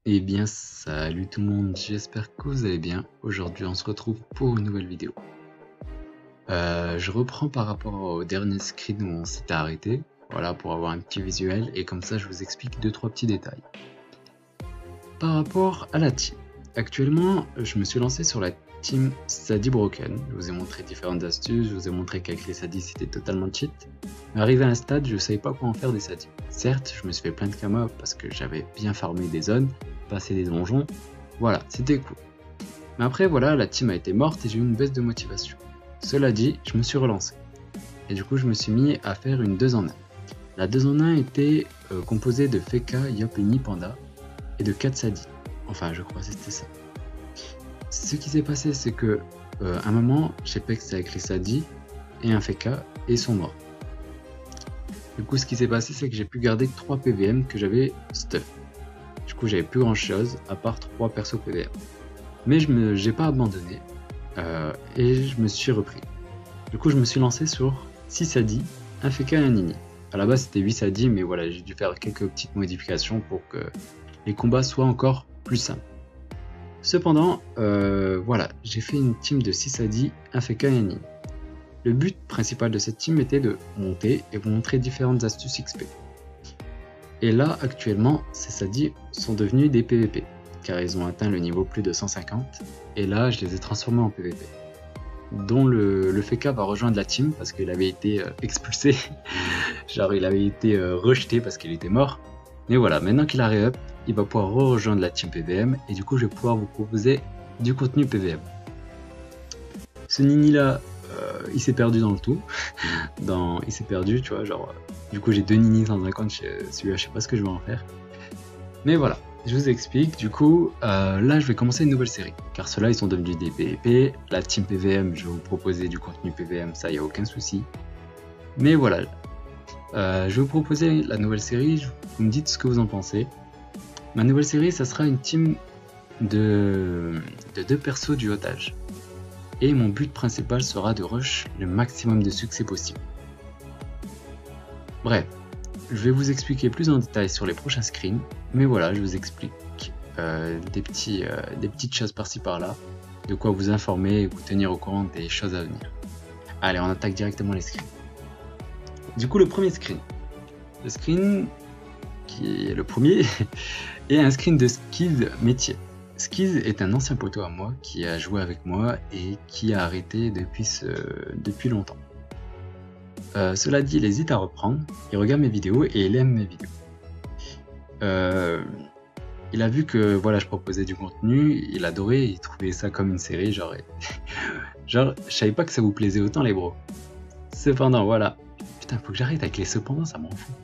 Eh bien, salut tout le monde, j'espère que vous allez bien. Aujourd'hui, on se retrouve pour une nouvelle vidéo. Je reprends par rapport au dernier screen où on s'était arrêté, voilà, pour avoir un petit visuel, et comme ça, je vous explique 2-3 petits détails. Par rapport à la team, actuellement, je me suis lancé sur la team Sadie Broken. Je vous ai montré différentes astuces, je vous ai montré qu'avec les Sadie, c'était totalement cheat. Mais arrivé à un stade, je ne savais pas quoi en faire des Sadie. Certes, je me suis fait plein de kamas parce que j'avais bien farmé des zones, passé des donjons, voilà, c'était cool. Mais après, voilà, la team a été morte et j'ai eu une baisse de motivation. Cela dit, je me suis relancé. Et du coup, je me suis mis à faire une 2 en 1. La 2 en 1 était composée de Feka, Yop et Nipanda et de 4 Sadie. Enfin, je crois que c'était ça. Ce qui s'est passé, c'est que à un moment, j'ai pex avec les Sadie et un Feka et ils sont morts. Du coup, ce qui s'est passé, c'est que j'ai pu garder 3 PVM que j'avais stuff. Du coup, j'avais plus grand chose à part 3 persos PVM. Mais j'ai pas abandonné et je me suis repris. Du coup, je me suis lancé sur 6 Sadie, un Feka et un Nini. À la base, c'était 8 Sadie, mais voilà, j'ai dû faire quelques petites modifications pour que les combats soient encore plus simples. Cependant, voilà, j'ai fait une team de 6 Sadie, un Feka et un Nini. Le but principal de cette team était de monter et vous montrer différentes astuces XP. Et là, actuellement, ces Sadie sont devenus des PVP, car ils ont atteint le niveau plus de 150, et là, je les ai transformés en PVP. Dont le Feka va rejoindre la team, parce qu'il avait été expulsé, genre il avait été rejeté parce qu'il était mort. Mais voilà, maintenant qu'il a re-up, il va pouvoir rejoindre la team PVM, et du coup, je vais pouvoir vous proposer du contenu PVM. Ce Nini là, il s'est perdu dans le tout. Il s'est perdu, tu vois, genre... Du coup, j'ai 2 Nini dans un compte, celui-là, je sais pas ce que je vais en faire. Mais voilà, je vous explique. Du coup, là, je vais commencer une nouvelle série. Car ceux-là, ils sont devenus des PVP. La team PVM, je vais vous proposer du contenu PVM, ça, y a aucun souci. Mais voilà, je vais vous proposer la nouvelle série. Vous me dites ce que vous en pensez. Ma nouvelle série, ça sera une team de 2 persos du otage. Et mon but principal sera de rush le maximum de succès possible. Bref, je vais vous expliquer plus en détail sur les prochains screens, mais voilà, je vous explique des petites choses par-ci par-là, de quoi vous informer et vous tenir au courant des choses à venir. Allez, on attaque directement les screens. Du coup, le premier screen. Le screen qui est le premier est un screen de Skiz métier. Skiz est un ancien poteau à moi qui a joué avec moi et qui a arrêté depuis longtemps. Cela dit, il hésite à reprendre, il regarde mes vidéos et il aime mes vidéos. Il a vu que voilà, je proposais du contenu, il adorait, il trouvait ça comme une série, genre je savais pas que ça vous plaisait autant les bros. Cependant, voilà. Putain, faut que j'arrête avec les cependant, ça m'en fout.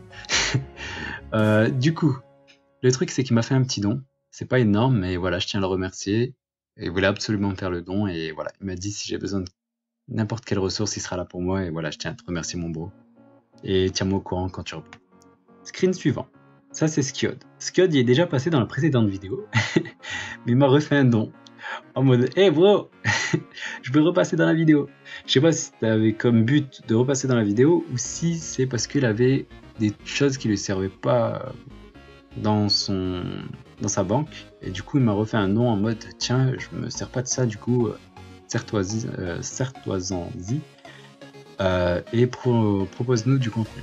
Du coup, le truc c'est qu'il m'a fait un petit don. C'est pas énorme, mais voilà, je tiens à le remercier. Il voulait absolument me faire le don et voilà, il m'a dit si j'ai besoin de n'importe quelle ressource, il sera là pour moi et voilà, je tiens à te remercier mon bro. Et tiens-moi au courant quand tu reprends. Screen suivant. Ça c'est Skiod. Skiod il est déjà passé dans la précédente vidéo, mais il m'a refait un don. En mode, hey bro, je veux repasser dans la vidéo. Je sais pas si t'avais comme but de repasser dans la vidéo ou si c'est parce qu'il avait des choses qui lui servaient pas dans sa banque. Et du coup il m'a refait un don en mode, tiens, je me sers pas de ça, du coup... sertois-en-y et propose-nous du contenu.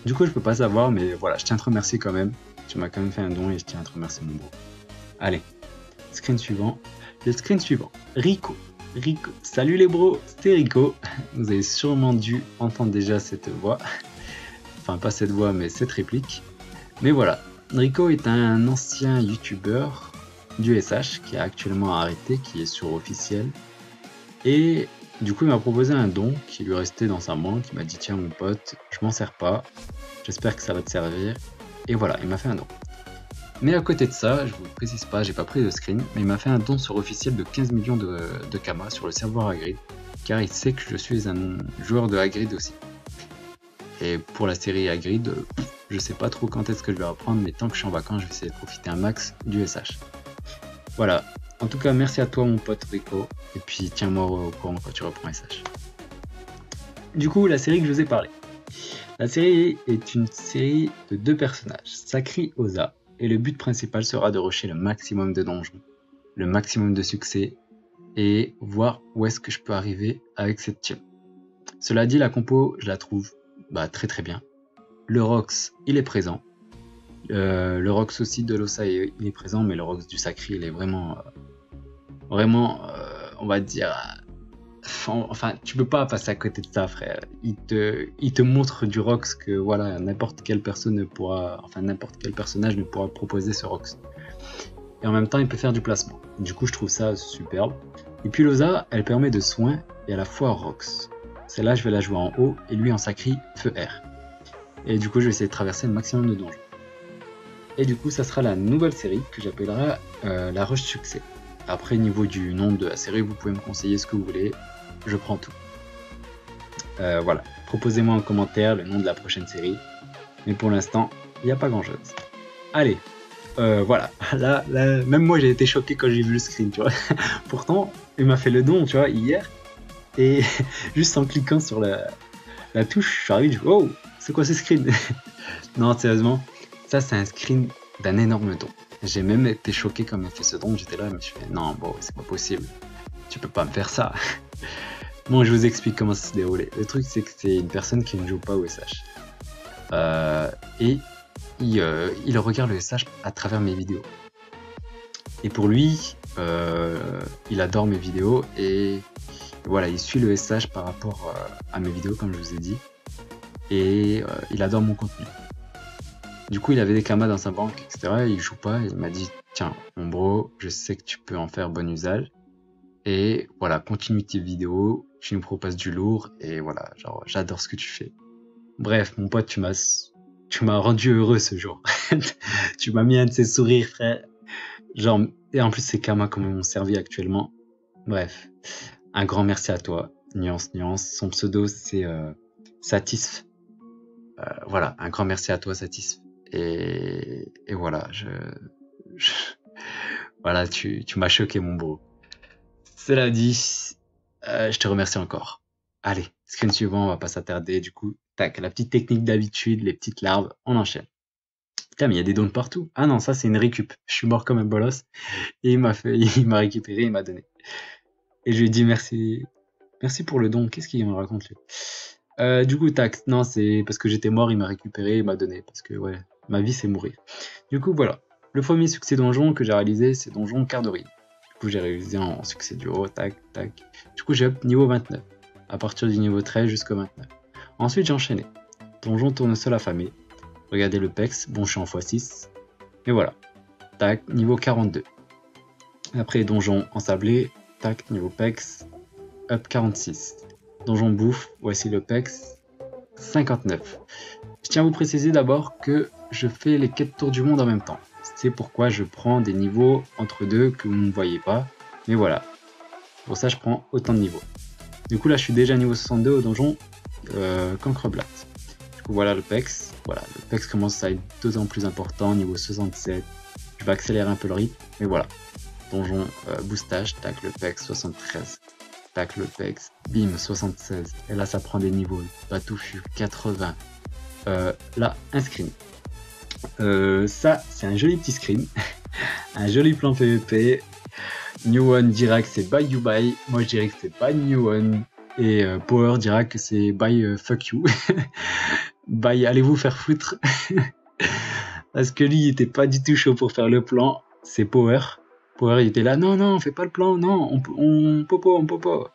Du coup, je peux pas savoir, mais voilà, je tiens à te remercier quand même. Tu m'as quand même fait un don et je tiens à te remercier, mon bro. Allez, screen suivant. Le screen suivant, Rico. Rico. Salut les bros, c'était Rico. Vous avez sûrement dû entendre déjà cette voix. Enfin, pas cette voix, mais cette réplique. Mais voilà, Rico est un ancien youtubeur du SH qui a actuellement arrêté, qui est sur officiel, et du coup il m'a proposé un don qui lui restait dans sa banque. Il m'a dit tiens mon pote, je m'en sers pas, j'espère que ça va te servir, et voilà, il m'a fait un don. Mais à côté de ça, je vous précise pas, j'ai pas pris de screen, mais il m'a fait un don sur officiel de 15 millions de Kama sur le serveur Hagrid, car il sait que je suis un joueur de Hagrid aussi. Et pour la série Hagrid, je sais pas trop quand est-ce que je vais reprendre, mais tant que je suis en vacances, je vais essayer de profiter un max du SH. Voilà, en tout cas merci à toi mon pote Rico, et puis tiens-moi au courant quand tu reprends SH. Du coup, la série que je vous ai parlé. La série est une série de 2 personnages, Sakri Oza et le but principal sera de rusher le maximum de donjons, le maximum de succès et voir où est-ce que je peux arriver avec cette team. Cela dit, la compo, je la trouve très très bien. Le Rox, il est présent. Le Rox aussi de l'Ossa, il est présent, mais le Rox du Sacré, il est vraiment, on va dire, enfin, tu peux pas passer à côté de ça, frère. Il te montre du Rox que voilà, n'importe quelle personne ne pourra, enfin n'importe quel personnage ne pourra proposer ce Rox. Et en même temps, il peut faire du placement. Du coup, je trouve ça superbe. Et puis l'Osa, elle permet de soin et à la fois Rox. Celle-là, je vais la jouer en haut et lui en Sacré feu R. Et du coup, je vais essayer de traverser le maximum de donjons. Et du coup, ça sera la nouvelle série que j'appellerai la Rush Succès. Après, niveau du nom de la série, vous pouvez me conseiller ce que vous voulez. Je prends tout. Voilà. Proposez-moi en commentaire le nom de la prochaine série. Mais pour l'instant, il n'y a pas grand-chose. Allez. Voilà. Là, même moi, j'ai été choqué quand j'ai vu le screen, tu vois. Pourtant, il m'a fait le don, tu vois, hier. Et juste en cliquant sur la touche, je suis arrivé, oh, c'est quoi ce screen? Non, sérieusement, ça c'est un screen d'un énorme don. J'ai même été choqué quand il m'a fait ce don, j'étais là, mais je fais, non, bon, c'est pas possible. Tu peux pas me faire ça. Bon, je vous explique comment ça se déroulait. Le truc, c'est que c'est une personne qui ne joue pas au SH. Et il regarde le SH à travers mes vidéos. Et pour lui, il adore mes vidéos et voilà, il suit le SH par rapport à mes vidéos, comme je vous ai dit. Et il adore mon contenu. Du coup, il avait des kamas dans sa banque, etc. Il joue pas. Et il m'a dit, tiens, mon bro, je sais que tu peux en faire bon usage. Et voilà, continue tes vidéos. Tu nous proposes du lourd. Et voilà, genre, j'adore ce que tu fais. Bref, mon pote, tu m'as rendu heureux ce jour. Tu m'as mis un de ces sourires, frère. Genre, et en plus, ces kamas, comme m'ont servi actuellement. Bref. Un grand merci à toi, Nuance. Son pseudo, c'est Satisf. Voilà, un grand merci à toi, Satisf. Et voilà, voilà, tu m'as choqué, mon bro. Cela dit, je te remercie encore. Allez, screen suivant, on va pas s'attarder. Du coup, tac, la petite technique d'habitude, les petites larves, on enchaîne. Putain, mais il y a des dons partout. Ah non, ça c'est une récup. Je suis mort comme un bolos. Et il m'a récupéré, il m'a donné. Et je lui ai dit merci pour le don. Qu'est-ce qu'il me raconte lui? Du coup, tac, non, c'est parce que j'étais mort, il m'a récupéré, il m'a donné. Parce que ouais, ma vie c'est mourir. Du coup, voilà. Le premier succès donjon que j'ai réalisé, c'est donjon Carderie. Du coup, j'ai réalisé en succès du haut, tac. Du coup, j'ai up niveau 29. À partir du niveau 13 jusqu'au 29. Ensuite, j'ai enchaîné. Donjon tournesol affamé. Regardez le pex. Bon, je suis en x6. Et voilà. Tac, niveau 42. Après, donjon ensablé. Tac, niveau pex, up 46. Donjon bouffe, voici le pex, 59. Je tiens à vous préciser d'abord que je fais les quêtes tour du monde en même temps. C'est pourquoi je prends des niveaux entre deux que vous ne voyez pas. Mais voilà, pour ça je prends autant de niveaux. Du coup là je suis déjà niveau 62 au donjon Cancreblatt. Du coup voilà le pex. Voilà, le pex commence à être d'autant plus important, niveau 67. Je vais accélérer un peu le rythme, mais voilà. Donjon boostage, tac le pex 73, tac le pex, bim 76, et là ça prend des niveaux, Batouffu 80, là un screen, ça c'est un joli petit screen, un joli plan PVP, New One dira que c'est bye you bye, moi je dirais que c'est bye New One, et Power dira que c'est bye fuck you, bye allez vous faire foutre, parce que lui il était pas du tout chaud pour faire le plan, c'est Power. Power il était là, non, on fait pas le plan, non, on popo.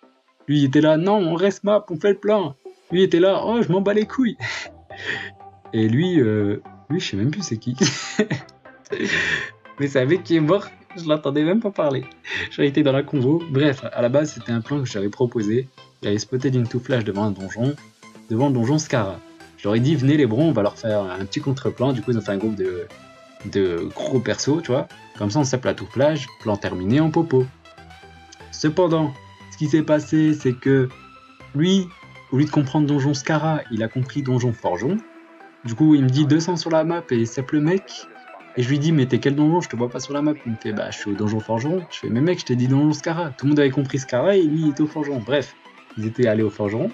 Lui il était là, non, on reste map, on fait le plan. Lui il était là, oh, je m'en bats les couilles. Et lui, je sais même plus c'est qui. Mais c'est un mec qui est mort, je l'entendais même pas parler. J'ai été dans la convo. Bref, à la base c'était un plan que j'avais proposé. J'avais spoté d'une tout flash devant le donjon Scara. Je leur ai dit, venez les bros, on va leur faire un petit contre-plan. Du coup ils ont fait un groupe de gros persos, tu vois. Comme ça, on s'appelle la tour plage, plan terminé en popo. Cependant, ce qui s'est passé, c'est que lui, au lieu de comprendre donjon Scara, il a compris donjon Forgeon. Du coup, il me dit 200 sur la map et il s'appelle le mec. Et je lui dis, mais t'es quel donjon? Je te vois pas sur la map. Il me fait, bah, je suis au donjon Forgeron. Je fais, mais mec, je t'ai dit donjon Scara. Tout le monde avait compris Scara et lui, il était au Forgeron. Bref, ils étaient allés au Forgeron.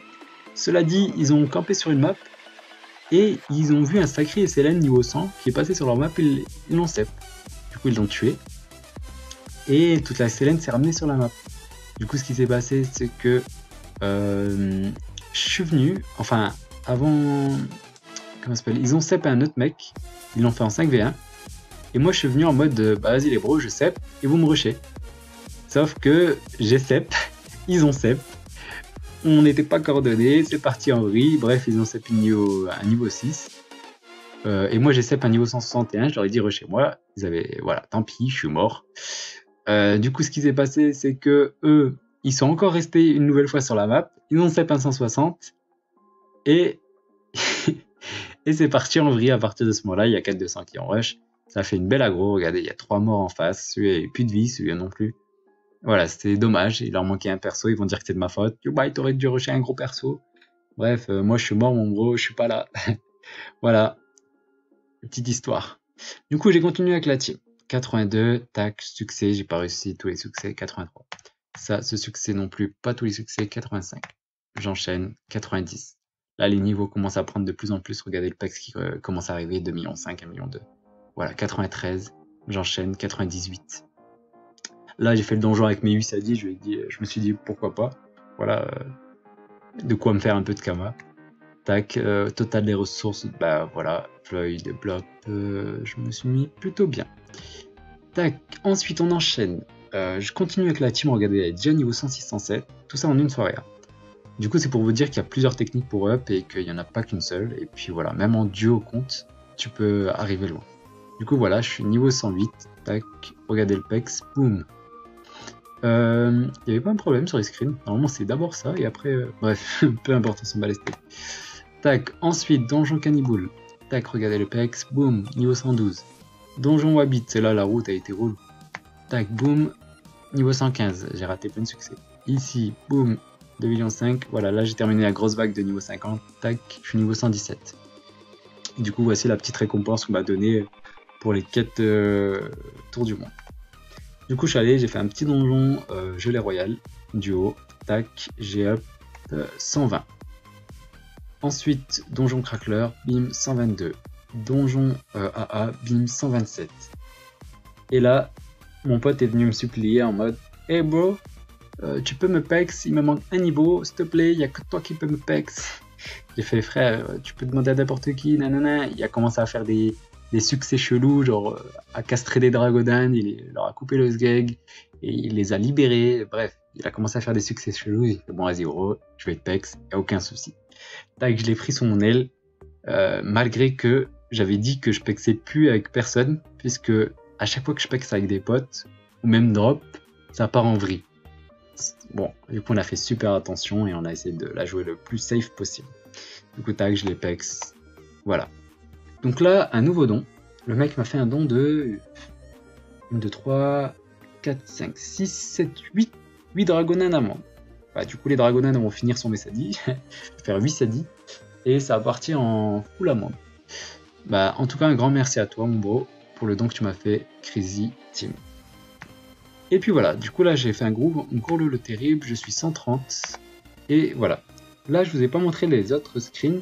Cela dit, ils ont campé sur une map. Et ils ont vu un sacré SLN niveau 100 qui est passé sur leur map, ils l'ont sep. Du coup, ils l'ont tué. Et toute la SLN s'est ramenée sur la map. Du coup, ce qui s'est passé, c'est que je suis venu, enfin, avant, comment ça s'appelle, ils ont sep un autre mec, ils l'ont fait en 5v1. Et moi, je suis venu en mode, bah vas-y les bros, je sep, et vous me rushez. Sauf que j'ai sep, ils ont sep, on n'était pas coordonnés, c'est parti en vrille, bref, ils ont sep un niveau 6. Et moi j'ai sep un niveau 161, je leur ai dit rushez moi, ils avaient, voilà, tant pis, je suis mort. Du coup, ce qui s'est passé, c'est que eux, ils sont encore restés une nouvelle fois sur la map, ils ont sep un 160, et et c'est parti en vrille à partir de ce moment-là, il y a 4-200 qui en rush. Ça fait une belle aggro, regardez, il y a 3 morts en face, celui-là il a plus de vie, celui-là non plus. Voilà, c'était dommage, il leur manquait un perso, ils vont dire que c'est de ma faute. Bah, t'aurais dû rusher un gros perso. Bref, moi je suis mort mon gros, je suis pas là. Voilà, petite histoire. Du coup, j'ai continué avec la team. 82, tac, succès, j'ai pas réussi tous les succès, 83. Ça, ce succès non plus, pas tous les succès, 85. J'enchaîne, 90. Là, les niveaux commencent à prendre de plus en plus. Regardez le PEX qui commence à arriver, 2,5 millions, 1,2 million. Voilà, 93. J'enchaîne, 98. Là, j'ai fait le donjon avec mes 8 sadis. Je me suis dit pourquoi pas. Voilà, de quoi me faire un peu de kama. Tac, total des ressources. Bah voilà, Floyd, Blop. Je me suis mis plutôt bien. Tac, ensuite on enchaîne. Je continue avec la team. Regardez, elle est déjà niveau 106, 107. Tout ça en une soirée. Du coup, c'est pour vous dire qu'il y a plusieurs techniques pour up et qu'il n'y en a pas qu'une seule. Et puis voilà, même en duo compte, tu peux arriver loin. Du coup, voilà, je suis niveau 108. Tac, regardez le pex, boum. Il n'y avait pas un problème sur les screens. Normalement, c'est d'abord ça et après, bref, peu importe, on s'en bat les steaks. Tac, ensuite, donjon cannibal. Tac, regardez le pex, boum, niveau 112. Donjon Wabbit, c'est là la route a été roule. Tac, boum, niveau 115. J'ai raté plein de succès. Ici, boum. 2,5 millions, voilà, là j'ai terminé la grosse vague de niveau 50, tac, je suis niveau 117. Du coup, voici la petite récompense qu'on m'a donnée pour les quêtes Tour du Monde. Du coup, je suis allé, j'ai fait un petit donjon gelée royale, duo, tac, j'ai up 120. Ensuite, donjon crackler, bim, 122. Donjon AA, bim, 127. Et là, mon pote est venu me supplier en mode, hey bro, tu peux me pex, il me manque un niveau, s'il te plaît, il n'y a que toi qui peux me pex. J'ai fait frère, tu peux demander à n'importe qui, nanana. Il a commencé à faire des succès chelous, genre à castrer des dragodans, il leur a coupé le sgeg, et il les a libérés, bref, il a commencé à faire des succès chelous, il fait bon vas-y gros, je vais te pex, y a aucun souci. Tac, je l'ai pris sous mon aile, malgré que j'avais dit que je pexais plus avec personne, puisque à chaque fois que je pexe avec des potes, ou même drop, ça part en vrille. Bon, du coup on a fait super attention et on a essayé de la jouer le plus safe possible. Du coup tac, je l'ai pex. Voilà. Donc là, un nouveau don. Le mec m'a fait un don de 1, 2, 3, 4, 5, 6, 7, 8 dragonins d'amande. Bah, du coup les dragonins vont finir sur mes sadis. Je vais faire 8 sadis. Et ça va partir en full amande. Bah, en tout cas un grand merci à toi mon bro pour le don que tu m'as fait, Crazy Team. Et puis voilà, du coup là j'ai fait un gros le terrible, je suis 130, et voilà. Là je vous ai pas montré les autres screens,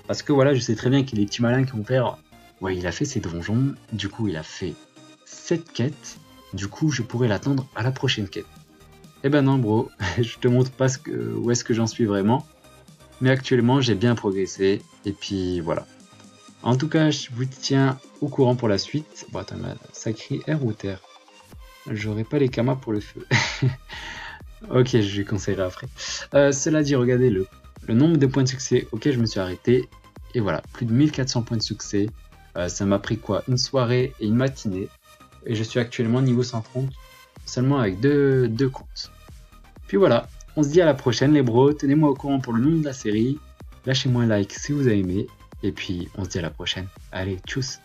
parce que voilà, je sais très bien qu'il y a des petits malins qui vont faire, ouais il a fait ses donjons, du coup il a fait cette quête, du coup je pourrais l'attendre à la prochaine quête. Eh ben non bro, je te montre pas où est-ce que j'en suis vraiment, mais actuellement j'ai bien progressé, et puis voilà. En tout cas je vous tiens au courant pour la suite. Bon attends, ça crie R ou terre? J'aurais pas les kamas pour le feu. Ok, je lui conseillerai après. Cela dit, regardez le nombre de points de succès auquel je me suis arrêté. Et voilà, plus de 1400 points de succès. Ça m'a pris quoi? Une soirée et une matinée. Et je suis actuellement niveau 130, seulement avec deux comptes. Puis voilà, on se dit à la prochaine les bros. Tenez-moi au courant pour le nom de la série. Lâchez-moi un like si vous avez aimé. Et puis on se dit à la prochaine. Allez, tchuss!